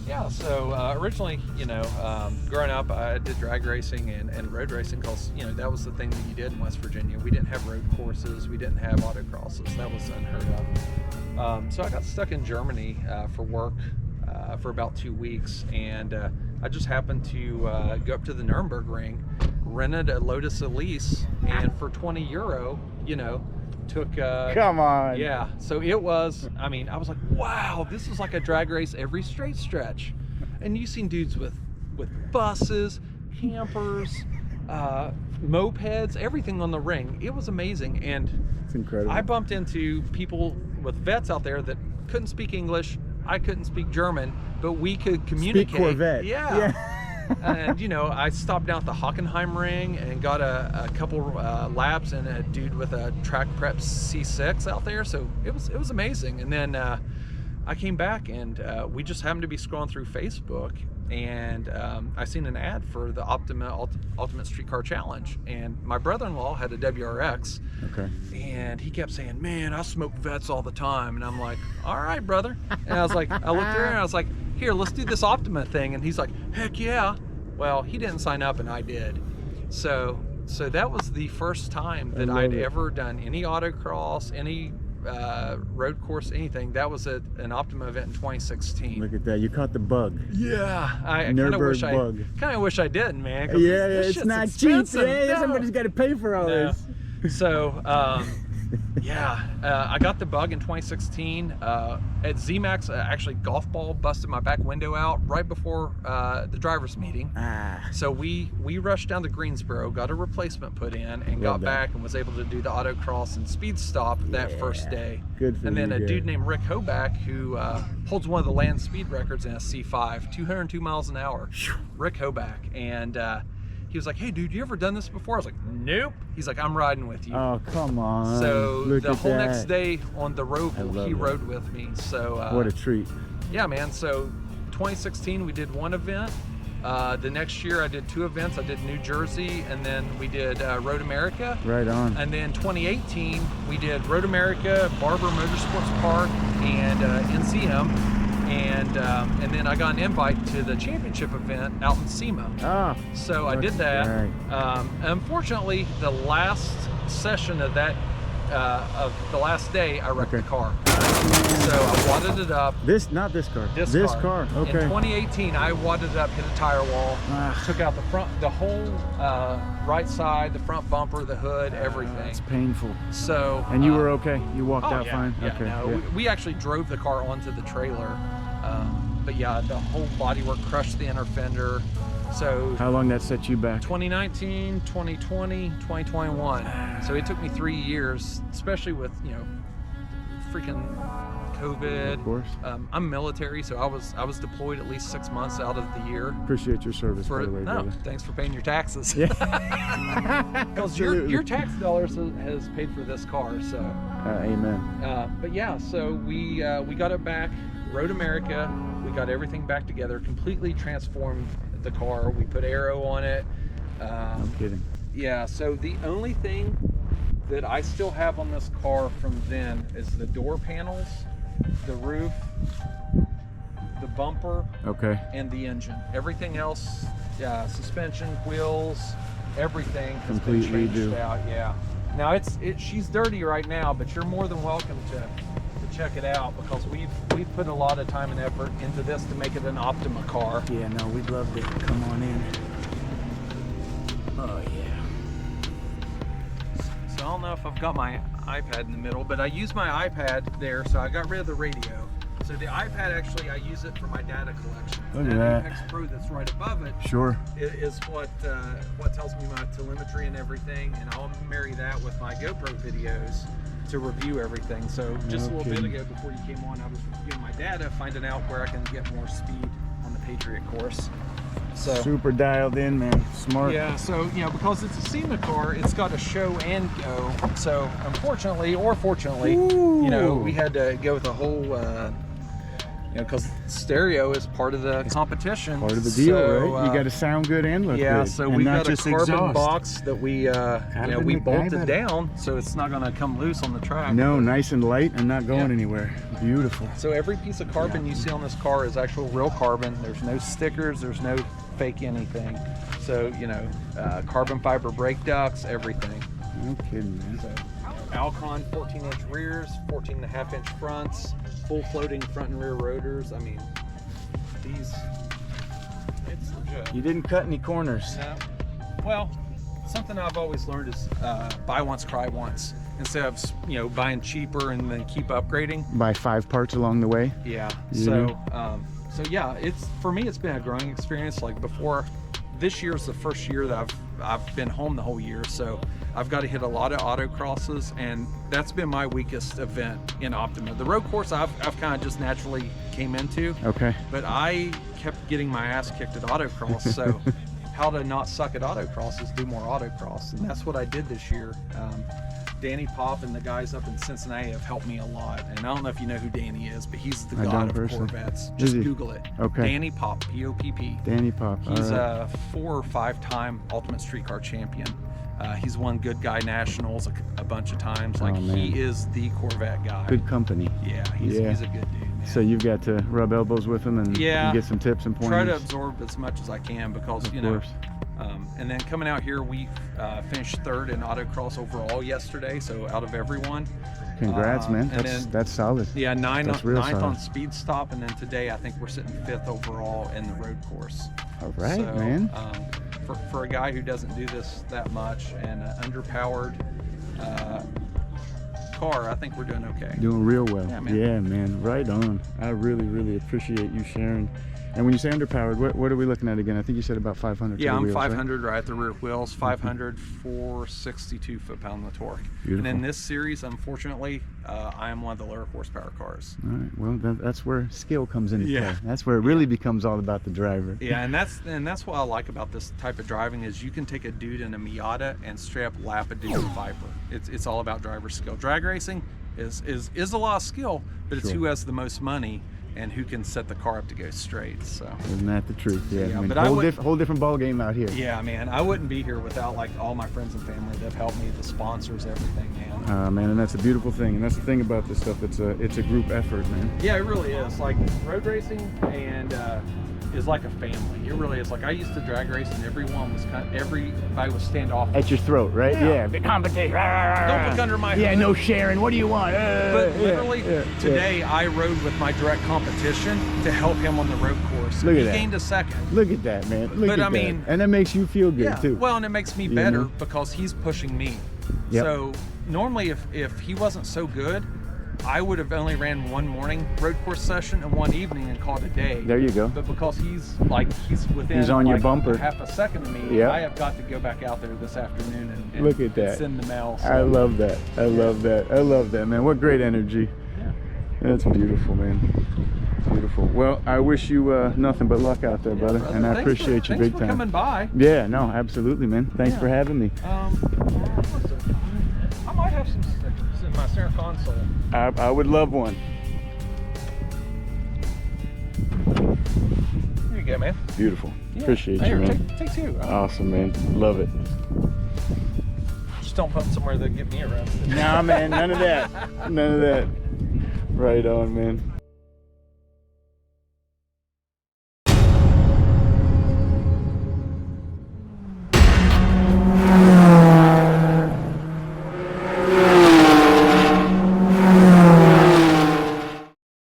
Yeah, so originally, growing up, I did drag racing and road racing because, that was the thing that you did in West Virginia. We didn't have road courses. We didn't have autocrosses. That was unheard of. So I got stuck in Germany for work for about 2 weeks. And I just happened to go up to the Nurnberg ring, rented a Lotus Elise, and for €20, took come on. Yeah, so it was, I was like, wow, this is like a drag race every straight stretch. And you've seen dudes with buses, campers, mopeds, everything on the ring. It was amazing. And it's incredible. I bumped into people with vets out there that couldn't speak English. I couldn't speak German, but we could communicate. Speak Corvette. Yeah. And I stopped down at the Hockenheim ring and got a couple laps, and a dude with a track prep C6 out there. So it was amazing. And then I came back, and we just happened to be scrolling through Facebook, and I seen an ad for the Optima Ultimate Street Car Challenge, and my brother-in-law had a WRX. Okay. And he kept saying, man, I smoke vets all the time. And I'm like, all right, brother. And I was like, I looked there and I was like, here, let's do this Optima thing. And he's like, heck yeah. Well, he didn't sign up and I did. So that was the first time that I'd ever done any autocross, any road course, anything. That was an Optima event in 2016. Look at that, you caught the bug. Yeah, I kind of wish I didn't, man. Yeah, it's not cheap. Yeah, somebody's got to pay for all this. So I got the bug in 2016 at ZMAX. Actually, golf ball busted my back window out right before the drivers meeting. So we rushed down to Greensboro, got a replacement put in, and got back and was able to do the autocross and speed stop that first day. Good for and then you, a dude named Rick Hoback, who holds one of the land speed records in a C5, 202 miles an hour. Rick Hoback. And he was like, hey dude, you ever done this before? I was like, nope. He's like, I'm riding with you. Oh, come on. So the whole next day on the Roval, he rode with me. So what a treat. Yeah, man. So 2016 we did one event. The next year I did 2 events. I did New Jersey, and then we did Road America. Right on. And then 2018 we did Road America, Barber Motorsports Park, and NCM. And then I got an invite to the championship event out in SEMA. So I did that. Unfortunately, the last session of that, of the last day, I wrecked the car. So I wadded it up. Not this car. This car. Okay. In 2018, I wadded it up, hit a tire wall, took out the whole right side, the front bumper, the hood, everything. It's painful. So. And you were okay? You walked out fine? Yeah, okay. No, we actually drove the car onto the trailer. But yeah, the whole bodywork crushed the inner fender. So how long that set you back? 2019, 2020, 2021. So it took me 3 years, especially with, freaking COVID. Of course. I'm military, so I was deployed at least 6 months out of the year. Appreciate your service, by the way, brother. Thanks for paying your taxes. Yeah. Because your tax dollars has paid for this car, so. Amen. But yeah, so we got it back. Road America, we got everything back together, completely transformed the car. We put aero on it. I'm kidding. Yeah, so the only thing that I still have on this car from then is the door panels, the roof, the bumper, and the engine. Everything else, suspension, wheels, everything has been changed out. Yeah. Now she's dirty right now, but you're more than welcome to check it out, because we've put a lot of time and effort into this to make it an Optima car. Yeah, no, we'd love to come on in. Oh yeah. So I don't know if I've got my iPad in the middle, but I use my iPad there, so I got rid of the radio. So the iPad, actually, I use it for my data collection. Look at that. Apex Pro that's right above it. Sure. Is what tells me my telemetry and everything, and I'll marry that with my GoPro videos to review everything. So just a little bit ago, before you came on, I was reviewing my data, finding out where I can get more speed on the Patriot course. So super dialed in, man. Smart. Yeah, so because it's a SEMA car, it's got a show and go. So unfortunately or fortunately, we had to go with a whole You know, because stereo is part of the competition. Part of the deal, so, right? You got to sound good and look good. Yeah, so we got a carbon exhaust. box that we, we bolted down, so it's not going to come loose on the track. No, nice and light and not going anywhere. Beautiful. So every piece of carbon you see on this car is actual real carbon. There's no stickers. There's no fake anything. So, you know, carbon fiber brake ducts, everything. No kidding, man. So, Alcon 14-inch rears, 14.5-inch fronts, full floating front and rear rotors. I mean, these, it's legit. You didn't cut any corners. No. Well, something I've always learned is buy once, cry once. Instead of, you know, buying cheaper and then keep upgrading. Buy 5 parts along the way. Yeah. So yeah, it's, for me, it's been a growing experience. Like before, this year's the first year that I've been home the whole year, so I've got to hit a lot of autocrosses, and that's been my weakest event in Optima. The road course I've kind of just naturally came into. Okay. But I kept getting my ass kicked at autocross, so how to not suck at autocross is do more autocross, and that's what I did this year. Danny Pop and the guys up in Cincinnati have helped me a lot, and I don't know if you know who Danny is, but he's the god of Corvettes. Just Google it. Okay. Danny Pop, P-O-P-P. Danny Pop. He's a 4 or 5-time Ultimate Street Car champion. He's won Good Guy Nationals a bunch of times. Like, he is the Corvette guy. Good company. Yeah, he's a good dude, man. So you've got to rub elbows with him and get some tips and pointers. Try to absorb as much as I can because, you know, and then coming out here, we finished 3rd in autocross overall yesterday, so out of everyone. Congrats, man. That's solid. Yeah, 9th on speed stop, and then today I think we're sitting 5th overall in the road course. All right, so, man. For a guy who doesn't do this that much and an underpowered car, I think we're doing okay. Doing real well. Yeah, man. Right on. I really, really appreciate you sharing. And when you say underpowered, what are we looking at again? I think you said about 500. Yeah, I'm wheels, 500 right at the rear wheels, 500, 462 foot-pound of torque. Beautiful. And in this series, unfortunately, I am one of the lower horsepower cars. All right, well, that's where skill comes into play. That's where it really becomes all about the driver. Yeah, and that's what I like about this type of driving is you can take a dude in a Miata and straight up lap a dude in a Viper. It's all about driver skill. Drag racing is a lot of skill, but it's who has the most money and who can set the car up to go straight. So isn't that the truth? Yeah, I mean, but whole different ball game out here. Yeah, man, I wouldn't be here without like all my friends and family that have helped me, the sponsors, everything, man. Man, and that's a beautiful thing, and that's the thing about this stuff. It's a group effort, man. Yeah, it really is. Like road racing and is like a family. It really is. Like I used to drag race, and everybody was standoffish. At your throat, right? Yeah. Big competition. Don't look under my hood. Yeah, no sharing. What do you want? But literally, today I rode with my direct competition to help him on the road course. Look at that. He gained a 2nd. Look at that, man. Look at that. And that makes you feel good too. Well, and it makes me better because he's pushing me. So normally, if he wasn't so good, I would have only ran one morning road course session and one evening and called it a day. There you go. But because he's within on your bumper half a second of me, I have got to go back out there this afternoon and look at that. Send the mail. So. I love that. I love that. I love that, man. What great energy. Yeah. That's beautiful, man. Beautiful. Well, I wish you nothing but luck out there, brother. And I appreciate you big time. Thanks for coming by. Yeah, no, absolutely, man. Thanks for having me. I might have some stickers in my center console. I would love one. Here you go, man. Beautiful. Yeah. Appreciate you, man. Take 2. Awesome, man. Love it. Just don't put them somewhere that get me arrested. Nah, man. None of that. None of that. Right on, man.